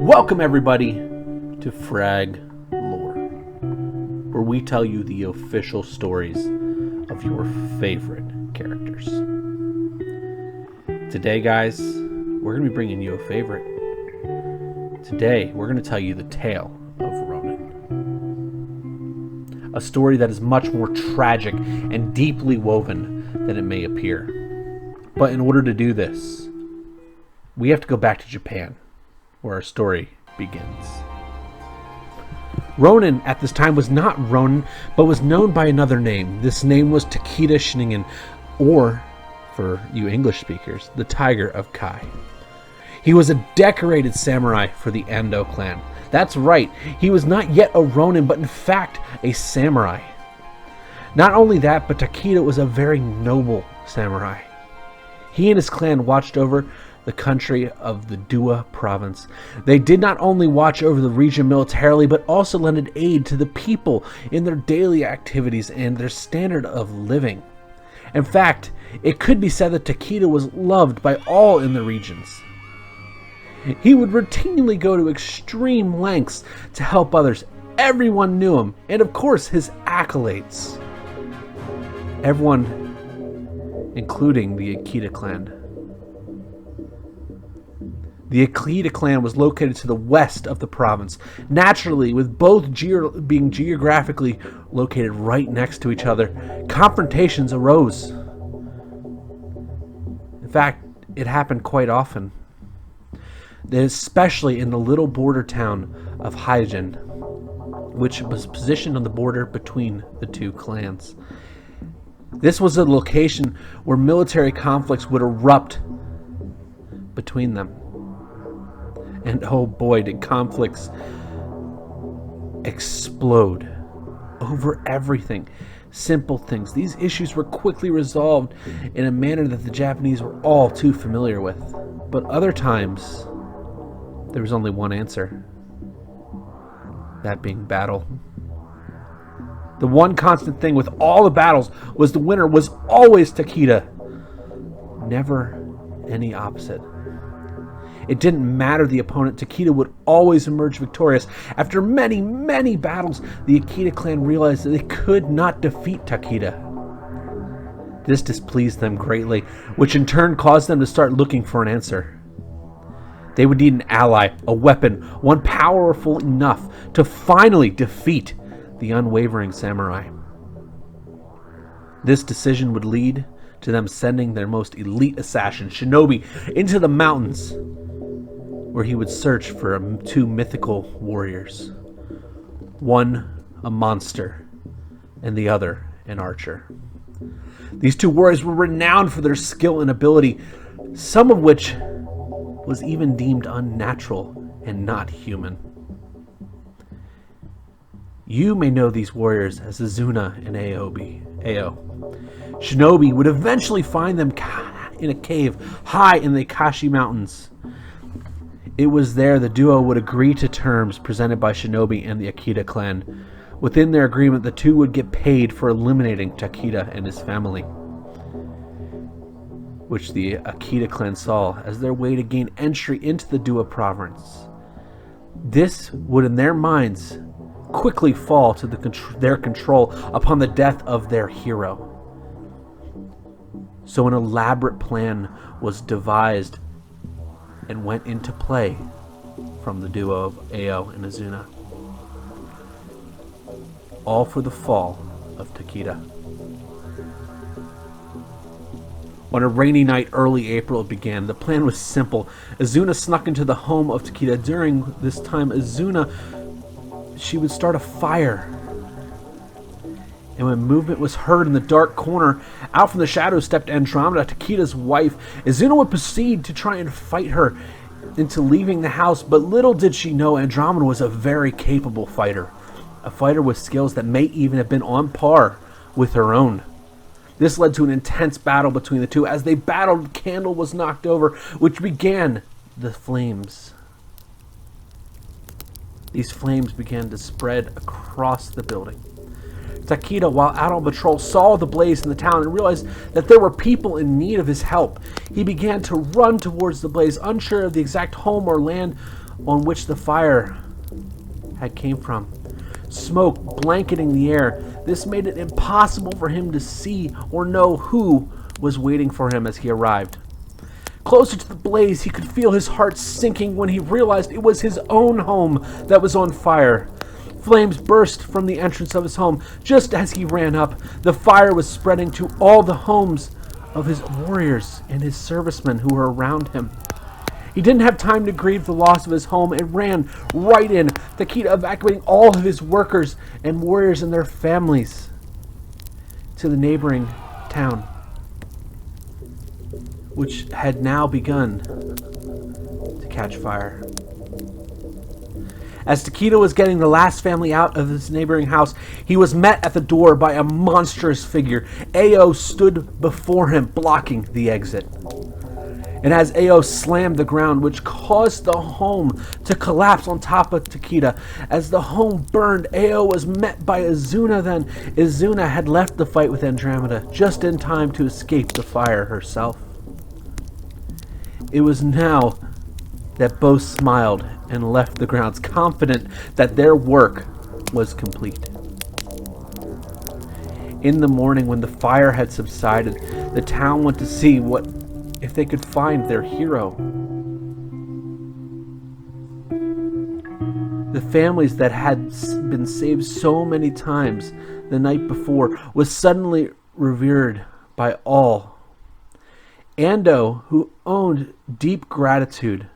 Welcome everybody to Frag Lore, where we tell you the official stories of your favorite characters. Today, guys, we're going to be bringing you a favorite. Today, we're going to tell you the tale of Ron1n. A story that is much more tragic and deeply woven than it may appear. But in order to do this, we have to go back to Japan, where our story begins. Ron1n at this time was not Ron1n, but was known by another name. This name was Takeda Shingen, or, for you English speakers, the Tiger of Kai. He was a decorated samurai for the Ando clan. That's right, he was not yet a Ron1n, but in fact a samurai. Not only that, but Takeda was a very noble samurai. He and his clan watched over the country of the Dua province. They did not only watch over the region militarily, but also lended aid to the people in their daily activities and their standard of living. In fact, it could be said that Takeda was loved by all in the regions. He would routinely go to extreme lengths to help others. Everyone knew him, and of course his accolades. Everyone, including the Akita clan. The Akita clan was located to the west of the province. Naturally, with both being geographically located right next to each other, confrontations arose. In fact, it happened quite often, especially in the little border town of Hyjin, which was positioned on the border between the two clans. This was a location where military conflicts would erupt between them. And oh boy, did conflicts explode over everything. Simple things. These issues were quickly resolved in a manner that the Japanese were all too familiar with. But other times, there was only one answer. That being battle. The one constant thing with all the battles was the winner was always Takeda. Never any opposite. It didn't matter the opponent, Takeda would always emerge victorious. After many, many battles, the Akita clan realized that they could not defeat Takeda. This displeased them greatly, which in turn caused them to start looking for an answer. They would need an ally, a weapon, one powerful enough to finally defeat the unwavering samurai. This decision would lead to them sending their most elite assassin, Shinobi, into the mountains, where he would search for two mythical warriors. One a monster, and the other an archer. These two warriors were renowned for their skill and ability, some of which was even deemed unnatural and not human. You may know these warriors as Azuna and Ao. Shinobi would eventually find them in a cave high in the Akashi Mountains. It was there the duo would agree to terms presented by Shinobi and the Akita clan. Within their agreement, the two would get paid for eliminating Takeda and his family, which the Akita clan saw as their way to gain entry into the Dua province. This would, in their minds, quickly fall to their control upon the death of their hero. So an elaborate plan was devised and went into play from the duo of Ao and Azuna. All for the fall of Takeda. On a rainy night early April it began. The plan was simple. Azuna snuck into the home of Takeda. During this time, she would start a fire. And when movement was heard in the dark corner, out from the shadows stepped Andromeda, Takeda's wife. Azuna would proceed to try and fight her into leaving the house, but little did she know Andromeda was a very capable fighter. A fighter with skills that may even have been on par with her own. This led to an intense battle between the two. As they battled, the candle was knocked over, which began the flames. These flames began to spread across the building. Takeda, while out on patrol, saw the blaze in the town and realized that there were people in need of his help. He began to run towards the blaze, unsure of the exact home or land on which the fire had came from. Smoke blanketing the air. This made it impossible for him to see or know who was waiting for him as he arrived. Closer to the blaze, he could feel his heart sinking when he realized it was his own home that was on fire. Flames burst from the entrance of his home. Just as he ran up, the fire was spreading to all the homes of his warriors and his servicemen who were around him. He didn't have time to grieve the loss of his home and ran right in, Takeda evacuating all of his workers and warriors and their families to the neighboring town, which had now begun to catch fire. As Takeda was getting the last family out of his neighboring house, he was met at the door by a monstrous figure. Ao stood before him, blocking the exit. And as Ao slammed the ground, which caused the home to collapse on top of Takeda, as the home burned, Ao was met by Izuna then. Izuna had left the fight with Andromeda just in time to escape the fire herself. It was now that both smiled and left the grounds, confident that their work was complete. In the morning, when the fire had subsided, the town went to see if they could find their hero. The families that had been saved so many times the night before was suddenly revered by all. Ando, who owned deep gratitude,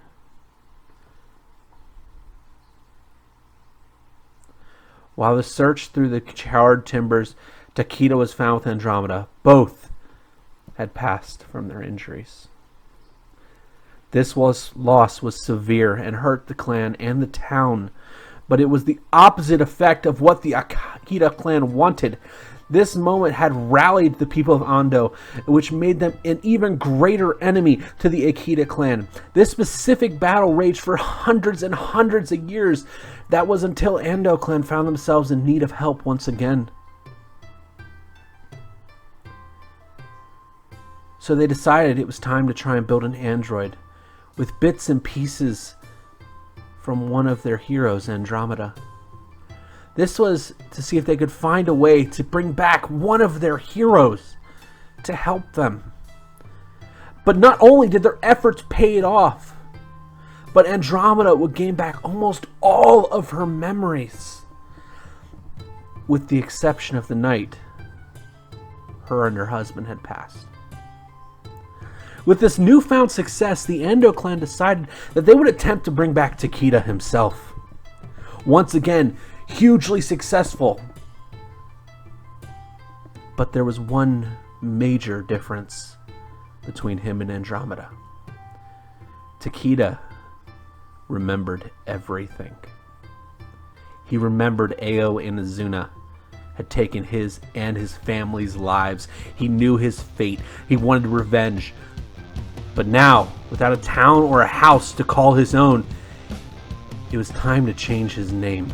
while the search through the charred timbers, Takeda was found with Andromeda. Both had passed from their injuries. This loss was severe and hurt the clan and the town, but it was the opposite effect of what the Akita clan wanted. This moment had rallied the people of Ando, which made them an even greater enemy to the Akita clan. This specific battle raged for hundreds and hundreds of years. That was until Ando clan found themselves in need of help once again. So they decided it was time to try and build an android with bits and pieces from one of their heroes, Andromeda. This was to see if they could find a way to bring back one of their heroes to help them. But not only did their efforts pay it off, but Andromeda would gain back almost all of her memories, with the exception of the night her and her husband had passed. With this newfound success, the Ando clan decided that they would attempt to bring back Takeda himself. Once again, hugely successful. But there was one major difference between him and Andromeda. Takeda remembered everything. He remembered Ao and Izuna had taken his and his family's lives. He knew his fate. He wanted revenge. But now, without a town or a house to call his own, it was time to change his name.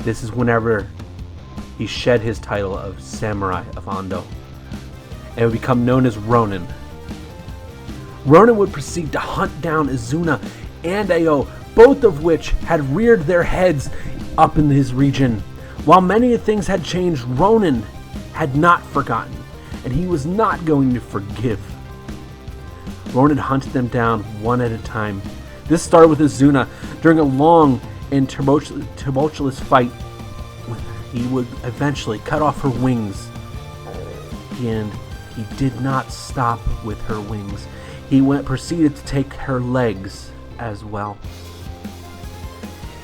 This is whenever he shed his title of Samurai of Ando and would become known as Ron1n. Ron1n would proceed to hunt down Izuna and Ao, both of which had reared their heads up in his region. While many things had changed, Ron1n had not forgotten, and he was not going to forgive. Ron1n hunted them down one at a time. This started with Izuna. During a long and tumultuous fight, he would eventually cut off her wings, and he did not stop with her wings. He proceeded to take her legs as well.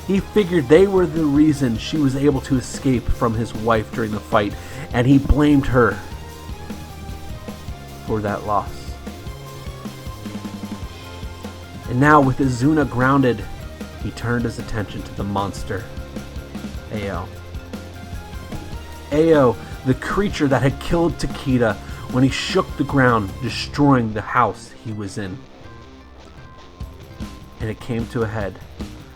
He figured they were the reason she was able to escape from his wife during the fight, and he blamed her for that loss. And now, with Izuna grounded, he turned his attention to the monster, Ao. Ao, the creature that had killed Takeda when he shook the ground, destroying the house he was in. And it came to a head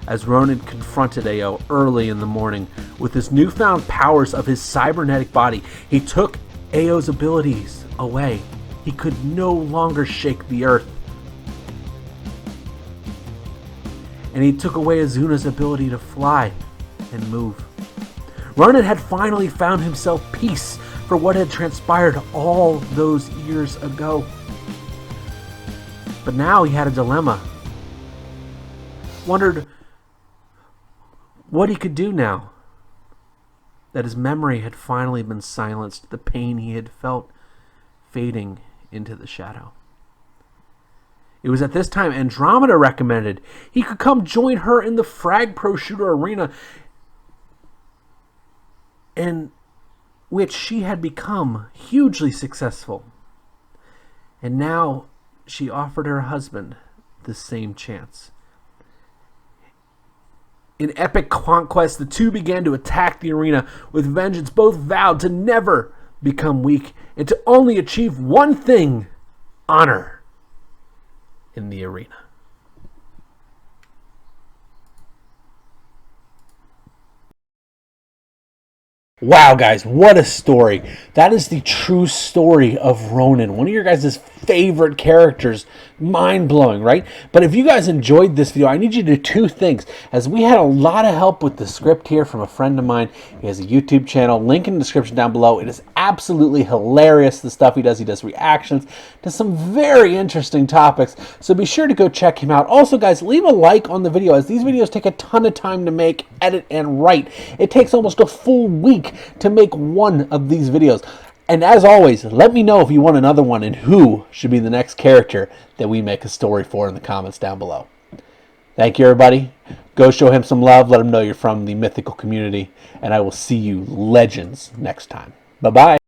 as Ron1n confronted Ao early in the morning. With his newfound powers of his cybernetic body, he took Ao's abilities away. He could no longer shake the earth. and he took away Azuna's ability to fly and move. Ron1n had finally found himself peace for what had transpired all those years ago. But now he had a dilemma. Wondered what he could do now that his memory had finally been silenced, the pain he had felt fading into the shadow. It was at this time Andromeda recommended he could come join her in the Frag Pro Shooter arena, in which she had become hugely successful. And now she offered her husband the same chance. In epic conquest, the two began to attack the arena with vengeance. Both vowed to never become weak and to only achieve one thing: honor in the arena. Wow, guys, what a story. That is the true story of Ron1n, one of your guys' favorite characters. Mind-blowing, right? But if you guys enjoyed this video, I need you to do two things. As we had a lot of help with the script here from a friend of mine. He has a YouTube channel, link in the description down below. It is absolutely hilarious, the stuff he does. He does reactions to some very interesting topics, so be sure to go check him out. Also, guys, leave a like on the video, as these videos take a ton of time to make, edit, and write. It takes almost a full week to make one of these videos. And as always, let me know if you want another one and who should be the next character that we make a story for in the comments down below. Thank you, everybody. Go show him some love. Let him know you're from the mythical community. And I will see you legends next time. Bye-bye.